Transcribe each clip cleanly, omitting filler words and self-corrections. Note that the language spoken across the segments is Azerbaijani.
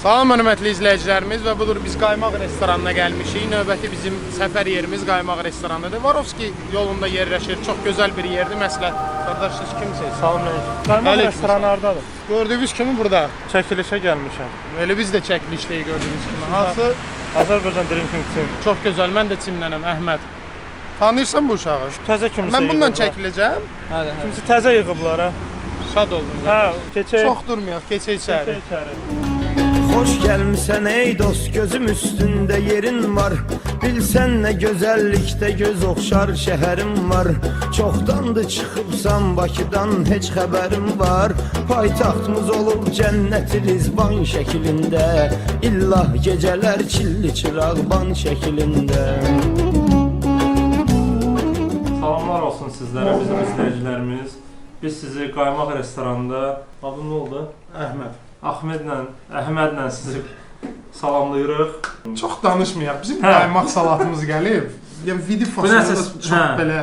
Salam hörmətli izləyicilərimiz və budur biz Qaymaq restoranına gəlmişik. Növbəti bizim səfər yerimiz Qaymaq restoranıdır. Varovski yolunda yerləşir. Çox gözəl bir yerdir. Məsləhət. Qardaş siz kimsiniz? Salam əleykum. Qaymaq restoranı hardadır? Gördüyünüz kimi burada. Çəkilişə gəlmişəm. Elə biz də çəkilişdəyik gördüyünüz kimi. Hansı? Azərbaycan Drinking Team. Çox gözəl. Mən də Çimlənəm, Əhməd. Tanıyırsan bu uşağı? Təzə kimsə. Mən bundan çəkiləcəm. Hə. Kimsə təzə yığıblar ha. Şad oldum. Hə, keçək. Çox durmayaq, keçək içəri. Hoş gelmişsen ey dost, gözüm üstünde yerin var. Bilsen ne güzellikte göz okşar şehrim var. Çoktandı çıkıpsan Bakıdan hiç haberim var. Paytaxtımız olur cenneti Rizvan şeklinde. İllah geceler çilli çırağban şeklinde. Salamlar olsun sizlərə, bizim izləyicilərimiz. Biz sizi Qaymaq restoranında, adı nə oldu? Əhmədlə sizi salamlayırıq. Çox danışmayaq. Bizim qaymaq salatımız gəlib. Yəni video fasolada çox belə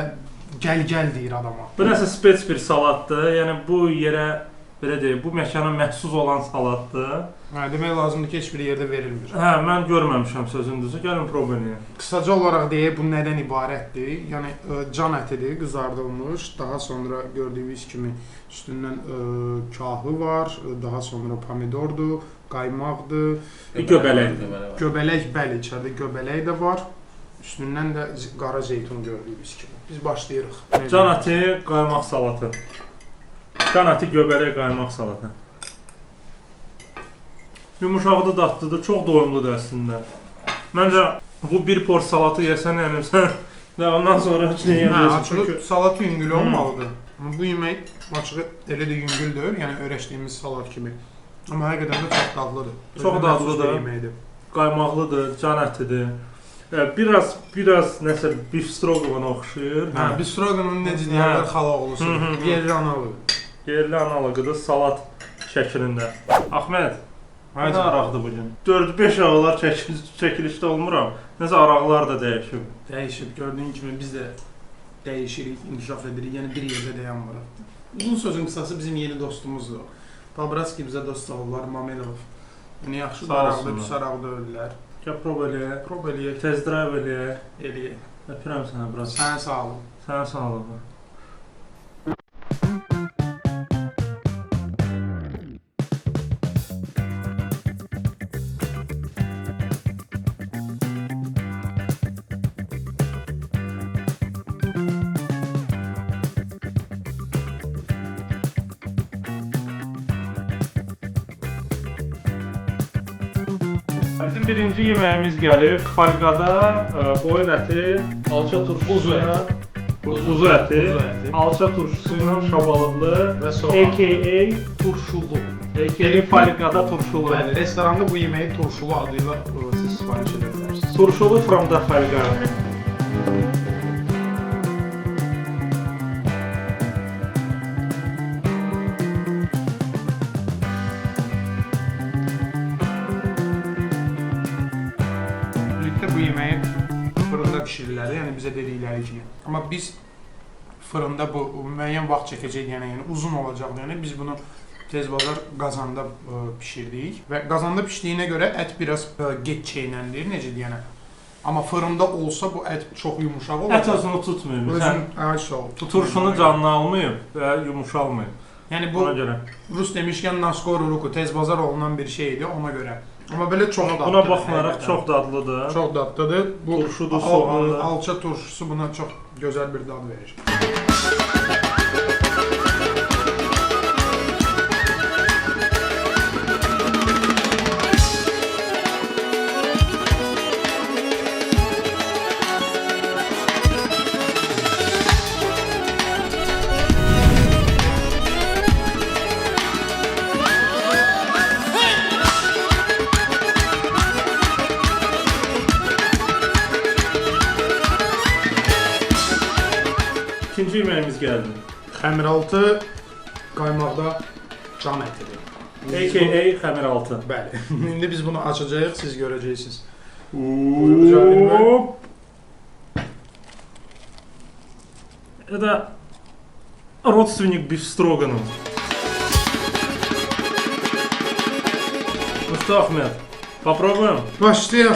gəl deyir adama. Bu nəsə spes bir salatdır. Yəni bu yerə belə deyək, bu məkana məxsus olan salatdır. Hə, demək lazımdır ki, heç bir yerdə verilmir. Hə, mən görməmişəm sözündüzü. Gəlin proba eləyək. Qısaca olaraq deyək, bu nədən ibarətdir? Yəni can ətidir, qızardılmış. Daha sonra gördüyünüz kimi üstündən kahı var, daha sonra pomidordur, qaymaqdır, göbələk, bəli, içəridə göbələk də var. Üstündən də qara zeytun gördüyünüz kimi. Biz başlayırıq. Can əti, qaymaq salatı. Can əti, göbələk, qaymaq salatı. Yumuşaqdır, dadlıdır, çox doyumludur əslində. Məncə bu bir por salatı yesən, yəni sən və ondan sonra heç nə yeyəməyəsən. Salat yüngül olmalıdır. Bu yemək açığı elə də yüngül deyil, yəni öyrəşdiyimiz salat kimi. Amma həqiqətən də çox dadlıdır. Çox dadlıdır, qaymaqlıdır, can ətidir. Biraz nəsə bif strogana oxşayır. Hə, bif stroganın necə deyirlər xalaq olursun. Yerli analığı. Yerli analıqıdır, salat şəklində. Ahmed, nə araqdır bugün? 4-5 ağlar çəkilişdə olmuram. Nəsə araqlar da dəyişib. Dəyişib, gördüyün kimi biz də dəyişirik, inkişaf edirik, yəni bir yerdə dayanmırıq. Uzun sözün qısası bizim yeni dostumuzdur. Pabratski bizə dost olurlar, Mamedov. Yəni yaxşı daraqda, pis araqda öldülər. Gəl proba eləyək. Proba eləyək. Tez drive eləyək. Eləyək. Öpürəm sənə biraz. Sənə sağ olun. Sənə sağ olun. Bizim birinci yeməyimiz gəlib. Falqada boyun əti, alça turşusu ilə quzu əti, alça turşusu ilə şabalıqlı və a.k.a. turşulu. A.k.a. falqada turşulu. Bəli, restoranda bu yeməyi turşulu adıyla siz sifariş edə bilərsiniz. Turşulu from da falqa. Bu yeməyi fırında pişirirlər, yəni bizə dedikləri kimi. Amma biz fırında bu müəyyən vaxt çəkəcək, yəni uzun olacaq, yəni biz bunu tez-bazar qazanda pişirdik və qazanda pişdiyinə görə ət biraz get çeynəndir, necə deyənə. Amma fırında olsa bu ət çox yumuşaq olacaq. Ət özünü tutmayıb. Turşunu canlı almayıb və yumuşalmayıb. Yəni bu Rus demişkən naskor ruku tez-bazar olunan bir şeydir ona görə. Amma belə çox dadlıdır. Buna baxmayaraq çox dadlıdır. Çox dadlıdır. Bu turşudur, soğanlı. Alça turşusu buna çox gözəl bir dad verir. İkinci yeməyimiz gəldi. Xəmiraltı qaymaqda can ətidir. A.k.a. xəmiraltı. Bəli. İndi biz bunu açacağıq, siz görəcəksiniz. Это родственник бифстроганов. что, Ахmed? Попробуем? Başlayaq.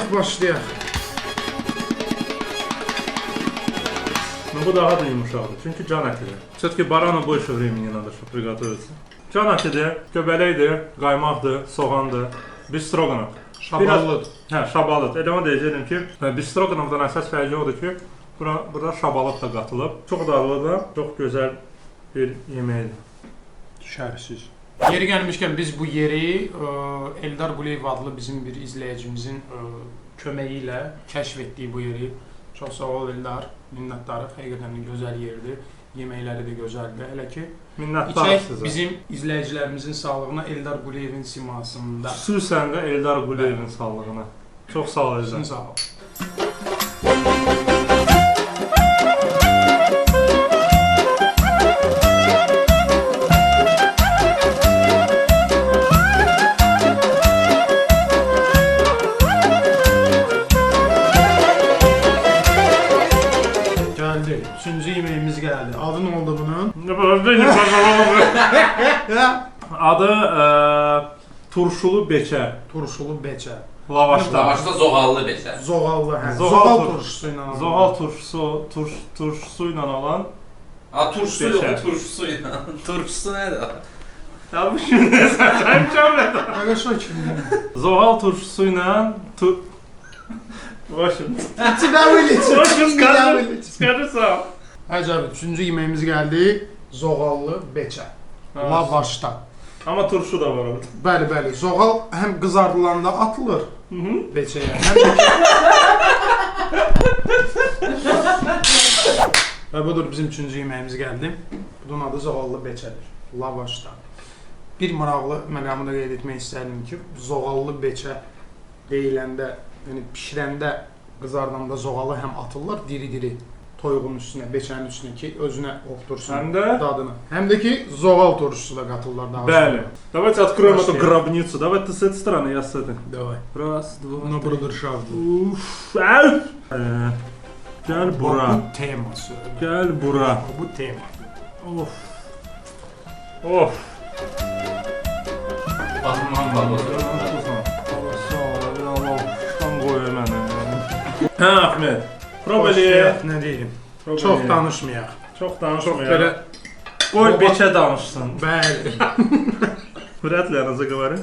Ну, bu daha da yumuşaqdır. Çünki can ətidir. Все-таки барана больше времени надо, чтобы приготовиться. Can ətidir, göbələkdir, qaymaqdır, soğandır. Bistroganov. Şaballıdır. Hə, şabalıd. Elə onu deyəcəkdim ki, bistroganovdan əsas fərqi odur ki, burada şabalıq da qatılıb. Çox dadlıdır, çox gözəl bir yeməkdir. Şərsiz. Yeri gəlmişkən biz bu yeri Eldar Quliyev adlı bizim bir izləyicimizin köməyi ilə kəşf etdik bu yeri. Çox sağ ol Eldar. Minnətdarıq. Həqiqətən də gözəl yerdir. Yeməkləri də gözəldir. Hələ ki Minnətdarıq sizə. Bizim izləyicilərimizin sağlığına Eldar Quliyevin simasında. Xüsusən də Eldar Quliyevin sağlığına. Çox sağ ol Eldar. Sağ ol. Gəldi. Üçüncü yeməyimiz gəldi. Adı nə oldu bunun? Adı turşulu beçə. Turşulu beçə. Lavaşda. Lavaşda zoğallı beçə. Zoğallı, hə. Zoğal Zoğal turşusu ilə. Zoğal turşusu ilə olan. Turşusu yox, turşusu ilə. Turşusu nədir? Ya bu şimdi sen çömledi. Arkadaşlar kimdir? Zoğal turşusu ilə Başım. Çıxarırsan. Əcəb, üçüncü yeməyimiz gəldi. Zoğallı beçə. Lavaşda. Amma turşu da var orada. Bəli. Zoğal həm qızardılanda atılır beçəyə, həm də və budur bizim üçüncü yeməyimiz gəldi. Bunun adı zoğallı beçədir. Lavaşda. Bir maraqlı məqamı da qeyd etmək istərdim ki, zoğallı beçə deyiləndə, yəni bişirəndə, qızardanda zoğalı həm atırlar diri-diri toyuğun üstünə, beçənin üstünə ki, özünə optursun dadını. Həm də ki, zoğal turşusu da qatırlar daha sonra. Bəli. Давайте откроем эту гробницу. Давай ты с этой стороны, я с этой. Давай. Раз, два. Buna burada şartlı. Uf. Gel bura. Bu teması. Gel bura. Bu tema. Of. Of. Batman balı. Hə, Ahmed. Probeli. Nə deyim? Çox danışmayaq. Çox Çox danışmayaq. belə Qoy beçə danışsın. bəli. Вряд ли она заговорит.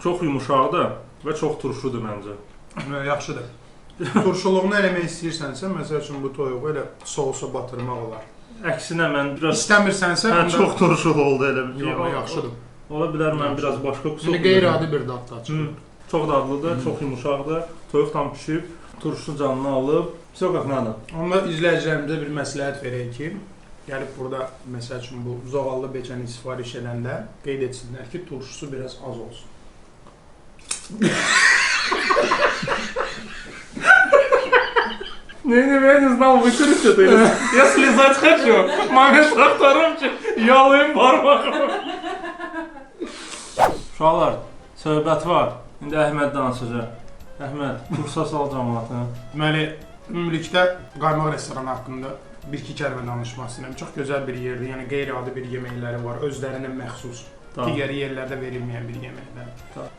Çox yumuşaqdır və çox turşudur məncə. Yaxşıdır. Turşuluğunu eləmək istəyirsənsə, məsəl üçün bu toyuğu elə sousa batırmaq olar. Əksinə mən biraz İstəmirsənsə, çox turşulu oldu elə bir. yox, yaxşıdır. Ola bilər mən biraz başqa qüsur. Yəni qeyri-adi bir dad da çıxır. Çox dadlıdır, çox yumuşaqdır. Toyuq tam pişib, turşu canını alıb. Всё как надо. Onda izləyicilərimizə bir məsləhət verək ki, gəlib burada məsəl üçün bu zoğallı beçəni sifariş edəndə qeyd etsinlər ki, turşusu biraz az olsun. Я не знал, вытянуть это. Я слезать хочу. Момент aktarım ki, yalayım parmağımı. Uşaqlar, söhbət var. İndi Əhməd danışacaq. Əhməd, kursa sal cəmaatını. Deməli, ümumilikdə qaymaq restoranı haqqında bir-iki kəlmə danışmaq istəyirəm. Çox gözəl bir yerdir, yəni qeyri-adi bir yeməkləri var, özlərinə məxsus. Digər yerlərdə verilməyən bir yeməklər.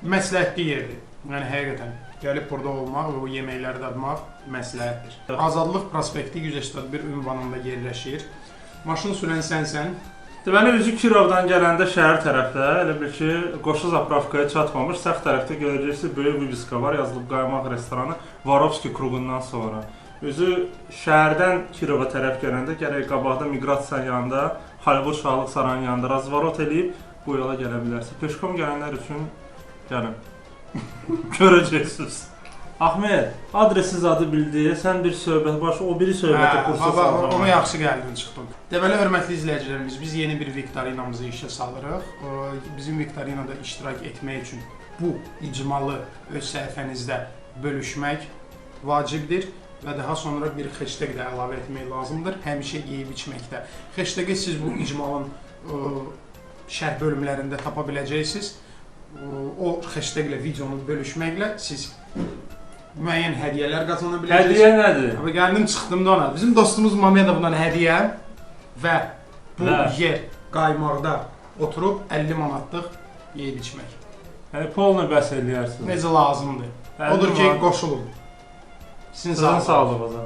Məsləhətli yerdir. Yəni həqiqətən gəlib burada olmaq və bu yeməkləri dadmaq məsləhətdir. Azadlıq prospekti 181 ünvanında yerləşir. Maşın sürən sənsən. Deməli, üzü Kirovdan gələndə şəhər tərəfdə, elə bil ki, Qoşa Zapravkaya çatmamış, sağ tərəfdə görəcəksiniz, böyük viviska var, yazılıb qaymaq restoranı, Varovski kruqundan sonra. Üzü şəhərdən Kirova tərəf gələndə, gərək qabaqda miqrasiyanın yanında, Hollywood Şahlıq Sarayının yanında razvorot eləyib, bu yola gələ bilərsiniz. Peşkom gələnlər üçün gəlin. Görəcəksiniz. Ahmed, adresiz adı bildi, sən bir söhbət başı, o biri söhbəti kursa salacaq. Ona yaxşı gəldin çıxdın. Deməli, hörmətli izləyicilərimiz, biz yeni bir viktorinamızı işə salırıq. Bizim viktorinada iştirak etmək üçün bu icmalı öz səhifənizdə bölüşmək vacibdir və daha sonra bir hashtag də əlavə etmək lazımdır. Həmişə yeyib içməkdə. Hashtag'i siz bu icmalın şərh bölümlərində tapa biləcəksiniz. O hashtaglə videonu bölüşməklə siz müəyyən hədiyyələr qazana biləcəksiniz. Hədiyyə nədir? Abi gəldim çıxdım da ona. Bizim dostumuz Mamedovdan hədiyyə və bu yer qaymaqda oturub 50 manatlıq yeyib içmək. Yəni pulla bəs eləyərsiniz. Necə lazımdır. 50 Odur ki, manat. qoşulun. Sizin Sizin sağlığınıza. sağlığınıza.